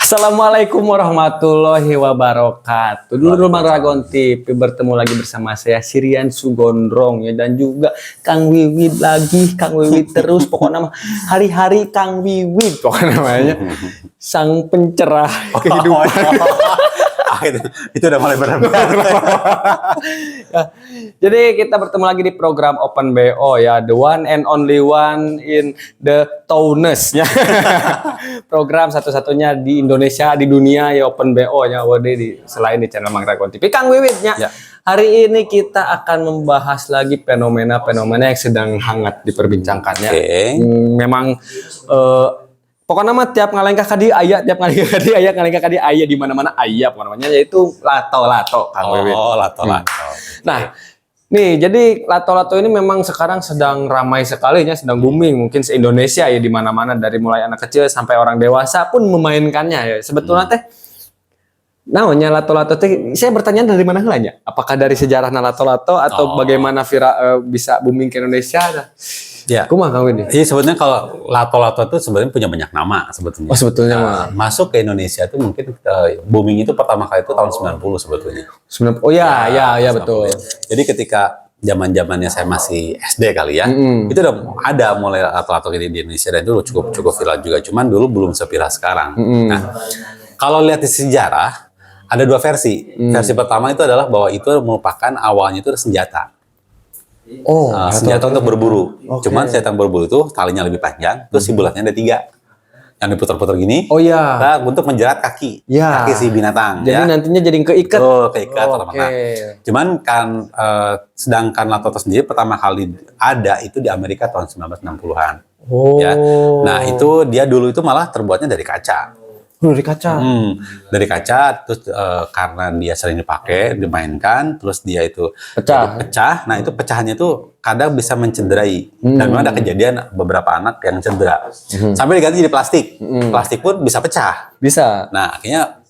Assalamualaikum warahmatullahi wabarakatuh. Dulu Dragon TV bertemu lagi bersama saya Sirian Sugondrong ya, dan juga Kang Wiwid lagi, Kang Wiwid terus pokoknya mah hari-hari Kang Wiwid pokoknya namanya sang pencerah kehidupan. Itu udah mulai berat. Ya, jadi kita bertemu lagi di program Open BO ya, the one and only one in the towners ya. Program satu-satunya di Indonesia, di dunia ya, Open BO ya, selain di channel Mang Dragon TV. Kang Wiwidnya. Ya. Hari ini kita akan membahas lagi fenomena-fenomena yang sedang hangat diperbincangkannya. Memang pokoknya mah tiap ngalengkah kadi aya, tiap ngalengkah kadi aya di mana-mana aya pokoknya, yaitu lato-lato Kang Wiwid. Oh, lato-lato. Nah, nih jadi lato-lato ini memang sekarang sedang ramai sekali ya, sedang booming mungkin se-Indonesia ya, di mana-mana dari mulai anak kecil sampai orang dewasa pun memainkannya ya. Sebetulnya teh namanya lato-lato teh, saya bertanya dari mana helanya? Apakah dari sejarah lato-lato atau bagaimana bisa booming ke Indonesia? Ya. Kumaha Kang Wiwid? Jadi sebetulnya kalau lato-lato itu sebenarnya punya banyak nama sebetulnya. Oh, sebetulnya masuk ke Indonesia itu mungkin booming itu pertama kali itu tahun 90 sebetulnya. Oh ya, ya betul. Jadi ketika zaman-zamannya saya masih SD kali ya, itu udah ada mulai lato-lato di Indonesia, dan itu cukup viral juga. Cuman dulu belum seviral sekarang. Nah, kalau lihat di sejarah ada dua versi. Versi pertama itu adalah bahwa itu merupakan awalnya itu senjata. Oh, senjata untuk berburu. Okay. Cuman senjata berburu itu talinya lebih panjang, terus si bulatnya ada 3. Yang diputar-putar gini. Oh iya. Nah, untuk menjerat kaki. Ya. Kaki si binatang. Jadi nantinya jadi keikat. Oh, keikat. Okay. Cuman kan sedangkan lato sendiri pertama kali ada itu di Amerika tahun 1960-an. Oh. Ya. Nah, itu dia dulu itu malah terbuatnya dari kaca. Dari kaca. Dari kaca, terus karena dia sering dimainkan, terus dia itu pecah. Nah, itu pecahannya itu kadang bisa mencederai. Dan memang ada kejadian beberapa anak yang cedera. Sampai diganti jadi plastik. Plastik pun bisa pecah. Bisa. Nah, akhirnya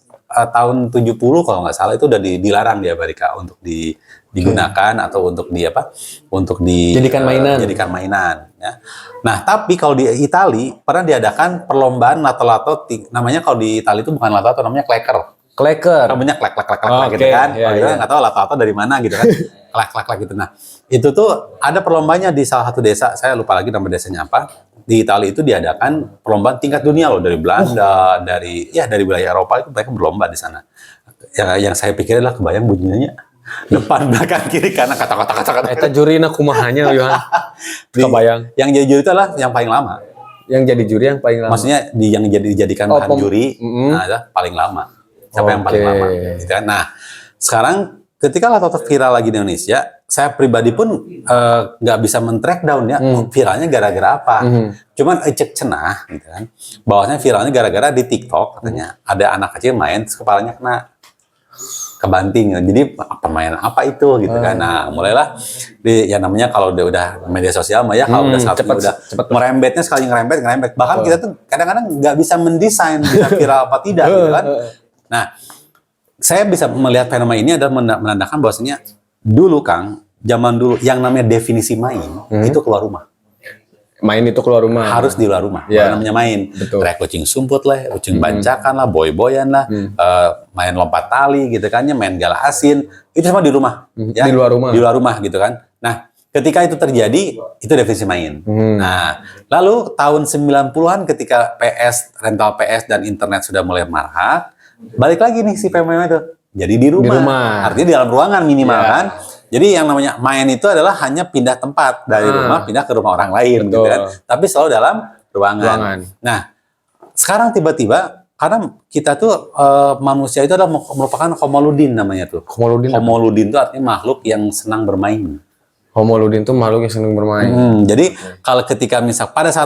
tahun 70 kalau nggak salah itu udah dilarang di Amerika untuk digunakan atau untuk jadikan mainan ya. Nah, tapi kalau di Itali pernah diadakan perlombaan lato-lato, namanya kalau di Itali itu bukan lato-lato, namanya kleker. Namanya klek gitu kan. Ya, kita nggak tahu lato-lato dari mana gitu kan. klek gitu. Nah, itu tuh ada perlombanya di salah satu desa, saya lupa lagi nama desanya apa. Di Italia itu diadakan perlombaan tingkat dunia loh, dari Belanda, dari wilayah Eropa itu mereka berlomba di sana. Yang saya pikir adalah kebayang bunyinya depan, belakang, kiri, kanan, kata-kata. Eta jurina kumahanya Yohan. Kebayang. Yang jadi juri itu adalah yang paling lama. Yang jadi juri yang paling lama. Maksudnya yang dijadikan bahan juri, adalah paling lama. Siapa yang paling lama? Gitu kan? Nah, sekarang ketika lato viral lagi di Indonesia, saya pribadi pun nggak bisa men-track down ya viralnya gara-gara apa. Cuman ecek cenah gitu kan. Bahwasanya viralnya gara-gara di TikTok katanya ada anak kecil main terus kepalanya kena kebanting. Jadi permainan apa itu gitu kan. Nah, mulailah namanya kalau udah media sosial mah ya, kalau udah cepet merembetnya, sekali ngerembet. Bahkan kita tuh kadang-kadang nggak bisa mendesain bisa viral apa tidak gitu kan. Nah, saya bisa melihat fenomena ini adalah menandakan bahwasanya dulu Kang, zaman dulu yang namanya definisi main itu keluar rumah. Main itu keluar rumah. Harus di luar rumah. Ya. Namanya main. Kayak kucing sumput lah, kucing bancakan lah, boy-boyan lah, main lompat tali gitu kan, main gala asin, itu semua di rumah. Ya? Di luar rumah. Di luar rumah gitu kan. Nah, ketika itu terjadi, itu definisi main. Nah, lalu tahun 90-an ketika rental PS dan internet sudah mulai marak, balik lagi nih si fenomena itu. Jadi di rumah. Artinya di dalam ruangan minimal kan. Jadi yang namanya main itu adalah hanya pindah tempat dari rumah pindah ke rumah orang lain gitu kan. Tapi selalu dalam ruangan. Nah, sekarang tiba-tiba karena kita tuh manusia itu adalah merupakan homoludin namanya tuh. Homoludin itu artinya makhluk yang senang bermain. Homoludin itu makhluk yang senang bermain. Jadi kalau ketika misal pada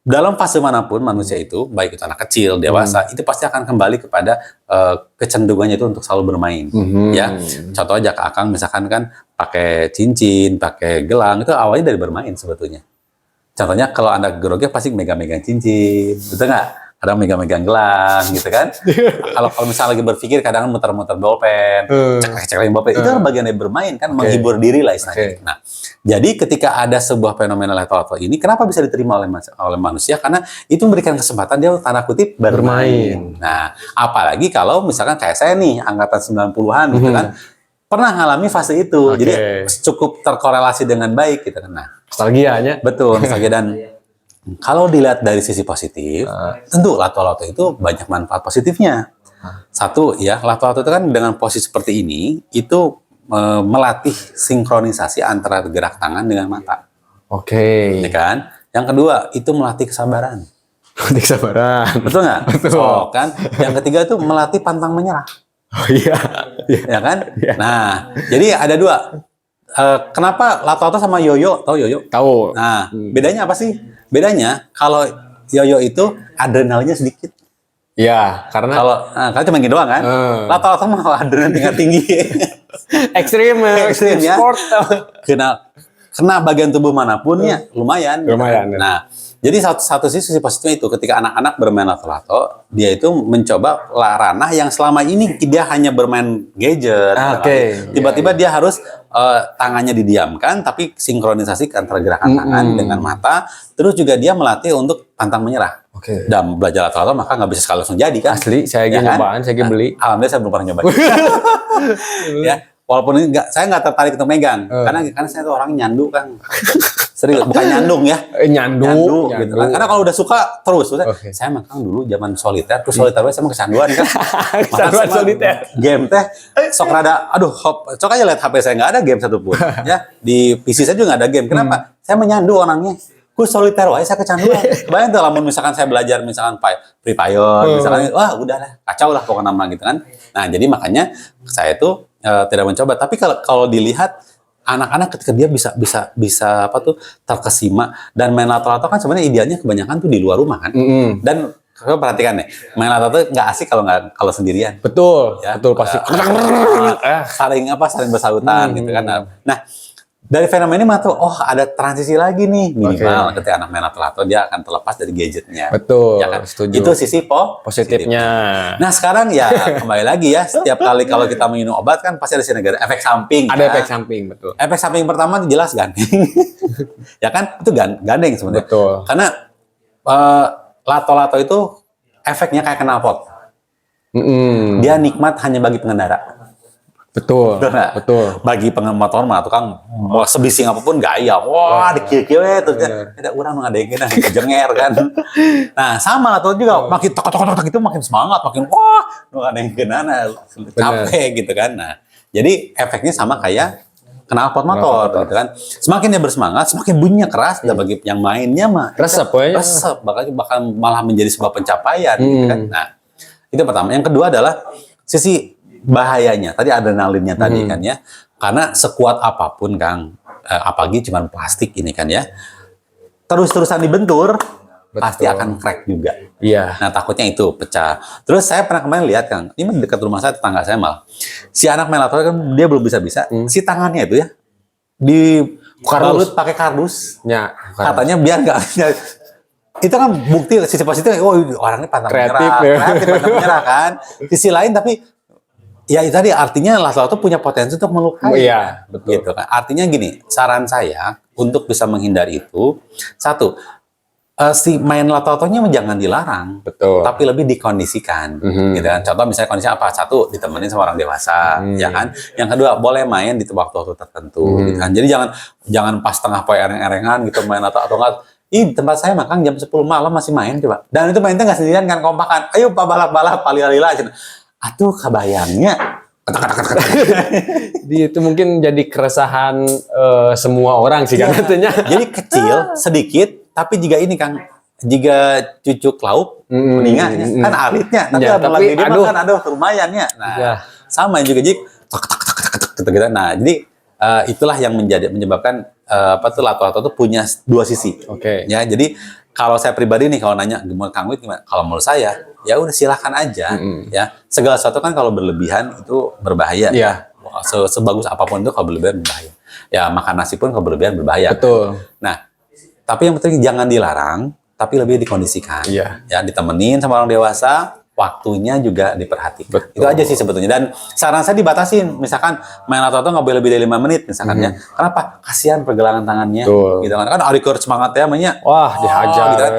dalam fase manapun manusia itu, baik itu anak kecil, dewasa, itu pasti akan kembali kepada kecenderungannya itu untuk selalu bermain. Ya, contoh aja Akang misalkan kan pakai cincin, pakai gelang, itu awalnya dari bermain sebetulnya. Contohnya kalau Anda grogi pasti megang-megang cincin, betul nggak? kadang megang-megang gelang gitu kan. Kalau misalnya lagi berpikir kadang muter-muter bolpen, ceklek-ceklek bolpen. Itu kan bagian dari bermain kan, menghibur diri lah istilahnya. Nah, jadi ketika ada sebuah fenomena lato-lato ini, kenapa bisa diterima oleh manusia? Karena itu memberikan kesempatan dia tanda kutip bermain. Nah, apalagi kalau misalkan kayak saya nih, angkatan 90-an gitu kan, pernah ngalami fase itu. Jadi cukup terkorelasi dengan baik gitu kan. Nah, nostalgianya. Betul, nostalgia. Dan kalau dilihat dari sisi positif, tentu lato-lato itu banyak manfaat positifnya. Satu ya, lato-lato itu kan dengan posisi seperti ini, itu melatih sinkronisasi antara gerak tangan dengan mata. Ya kan? Yang kedua, itu melatih kesabaran. Kesabaran. Betul nggak? Betul. Oh, kan? Yang ketiga itu melatih pantang menyerah. Oh iya. Ya kan? Nah, jadi ada dua. Kenapa lato-lato sama yoyo? Tahu yoyo? Tahu. Nah, bedanya apa sih? Bedanya kalau yoyo itu adrenalinnya sedikit. Ya, karena kalau cuma gini doang kan? Lato-lato mah adrenalin tinggi. ekstrim ya. sport. Kena bagian tubuh manapun ya lumayan. Lumayan. Gitu. Nah, jadi satu sisi positifnya itu ketika anak-anak bermain lato-lato, dia itu mencoba ranah yang selama ini dia hanya bermain gadget. Tiba-tiba dia harus tangannya didiamkan, tapi sinkronisasi antara gerakan tangan dengan mata. Terus juga dia melatih untuk pantang menyerah. Dan belajar lato-lato maka nggak bisa sekali langsung jadi kan? Asli, saya lagi nyobaan, saya lagi beli. Alhamdulillah saya belum pernah nyobain. Ya, walaupun ini saya nggak tertarik untuk megang, karena saya tuh orang nyandu kan. Serius, bukan nyandung ya. Nyandu. Gitu kan. Karena kalau udah suka terus. Saya makan dulu zaman soliter, terus soliter saya mau kecanduan kan. Kecanduan soliter. Game teh sok rada, sok aja lihat HP saya nggak ada game satupun. Ya, di PC saya juga nggak ada game. Kenapa? Saya menyandu orangnya. Ku soliter wae saya kecanduan. Bayang tuh lamun misalkan saya belajar misalkan Free Fire, misalkan wah udahlah kacau lah pokoknya nama gitu kan. Nah, jadi makanya saya tuh tidak mencoba. Tapi kalau dilihat anak-anak ketika dia bisa apa tuh terkesima dan main lato-lato kan sebenarnya idealnya kebanyakan tuh di luar rumah kan. Dan kalian perhatikan nih, main lato-lato nggak asik kalau sendirian. Betul, ya, betul pasti. Saling bersahutan gitu kan. Nah, dari fenomena ini tuh, ada transisi lagi nih minimal ketika anak main lato-lato dia akan terlepas dari gadgetnya. Betul, ya kan? setuju. Itu sisi positifnya. Nah sekarang ya kembali lagi ya, setiap kali kalau kita minum obat kan pasti ada efek samping. Ada efek samping, betul. Efek samping pertama jelas gandeng. Ya kan, itu gandeng sebenarnya. Betul. Karena lato-lato itu efeknya kayak knalpot. Dia nikmat hanya bagi pengendara. Betul. Bagi pengemotor mah tukang mau sebising apapun gaya. Wah, dikir-kir terus ada orang ngadegeun kejenger kan. Nah, sama lato juga makin tok itu makin semangat, makin ngadegeun capek gitu kan. Nah, jadi efeknya sama kayak knalpot motor gitu kan. Semakin dia bersemangat, semakin bunyinya keras dan bagi yang mainnya mah resep bahkan malah menjadi sebuah pencapaian gitu kan. Nah, itu pertama. Yang kedua adalah sisi bahayanya tadi adrenalinnya tadi kan ya, karena sekuat apapun Kang, apalagi cuman plastik ini kan ya, terus-terusan dibentur pasti akan crack juga. Iya. Nah takutnya itu pecah. Terus saya pernah kemarin lihat Kang, ini dekat rumah saya, tetangga saya malah si anak main lato kan dia belum bisa si tangannya itu ya di balut pakai kardus. Ya, katanya biar nggak itu kan bukti sisi positifnya. Orangnya pantang menyerah kan. Sisi lain tapi ya itu tadi artinya lato-lato punya potensi untuk melukai. Iya, betul. Gitu kan. Artinya gini, saran saya untuk bisa menghindari itu, satu, si main lato-latonya jangan dilarang, tapi lebih dikondisikan. Gitu kan. Contoh misalnya kondisi apa? Satu, ditemenin sama orang dewasa, ya kan. Yang kedua, boleh main di waktu-waktu tertentu. Gitu kan. Jadi jangan pas tengah poe ereng-erengan gitu main atau enggak. Di tempat saya makan jam 10 malam masih main coba. Dan itu mainnya nggak sendirian kan, kompakan. Ayo balap-balap, palila-lila aja. Atuh kebayangnya itu mungkin jadi keresahan semua orang sih kan katanya. Jadi kecil sedikit tapi jika ini Kang, jika cucuk lauk meninggalnya kan alitnya tapi ada lagi dia makan lumayannya. Nah sama juga jadi gitu. Nah jadi itulah yang menyebabkan lato-lato itu punya dua sisi. Ya jadi kalau saya pribadi nih kalau nanya Kang Wid gimana? Kalau menurut saya ya udah silakan aja ya. Segala sesuatu kan kalau berlebihan itu berbahaya. Iya. Sebagus apapun itu kalau berlebihan berbahaya. Ya makan nasi pun kalau berlebihan berbahaya. Betul. Nah, tapi yang penting jangan dilarang tapi lebih dikondisikan. Iya. Ya, ditemenin sama orang dewasa, waktunya juga diperhatikan. Betul. Itu aja sih sebetulnya. Dan saran saya dibatasin, misalkan main lato-lato nggak boleh lebih dari 5 menit misalkan ya. Kenapa? Kasihan pergelangan tangannya. Betul. Gitu kan Ari Keur semangat ya mainnya. Wah, dihajar. Gitu kan.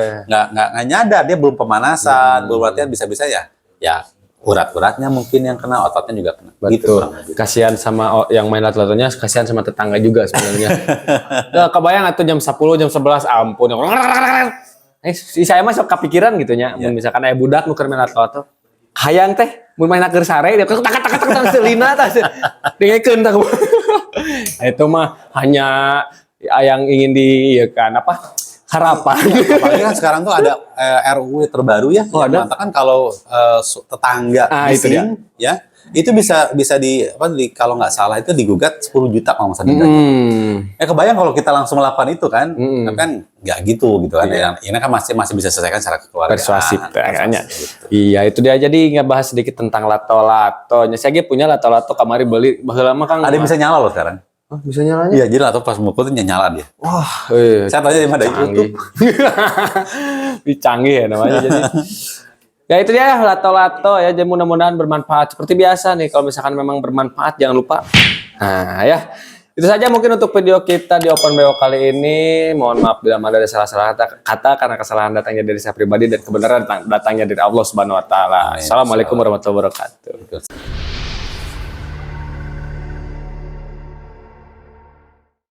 Nggak nyadar dia belum pemanasan, belum latihan bisa-bisa ya urat-uratnya mungkin yang kena, ototnya juga kena. Gitu, Betul. kurang lebih. Kasihan sama yang main lato-latonya, kasihan sama tetangga juga sebenarnya. Nah, kebayang atuh jam 10, jam 11, ampun. Saya mah sok kepikiran gitu nya, mun misalkan aya budak nu keur main lato-lato. Hayang teh mun main keur sare dia tak selina tah. Dengekeun tah. Itu mah hanya yang ingin kan apa? Harapan. Apalagi kan sekarang tuh ada RUU terbaru ya, yang ada? mengatakan kalau tetangga Itu dia. bising, ya itu bisa kalau nggak salah itu digugat 10 juta kalau nggak salah denda. Ya kebayang kalau kita langsung melakukan itu kan, tapi kan nggak gitu kan. Ini kan masih bisa selesaikan secara kekeluargaan. Persuasif kayaknya. Gitu. Iya, itu dia. Jadi ngebahas sedikit tentang lato-latonya. Saya punya lato-lato kamari beli baheula mah Kang. Ada yang bisa nyala loh sekarang. Oh, bisa nyalanya? Iya, jadi lato pas mukul tuh nyala dia. Wah, Saya tanya di mana di YouTube. canggih ya namanya jadi. Ya itu dia lato-lato ya. Jadi mudah-mudahan bermanfaat. Seperti biasa nih, kalau misalkan memang bermanfaat jangan lupa. Nah ya, itu saja mungkin untuk video kita di Open BO kali ini. Mohon maaf bila ada salah-salah kata karena kesalahan datangnya dari saya pribadi dan kebenaran datangnya dari Allah Subhanahu Wa Taala. Assalamualaikum warahmatullahi wabarakatuh.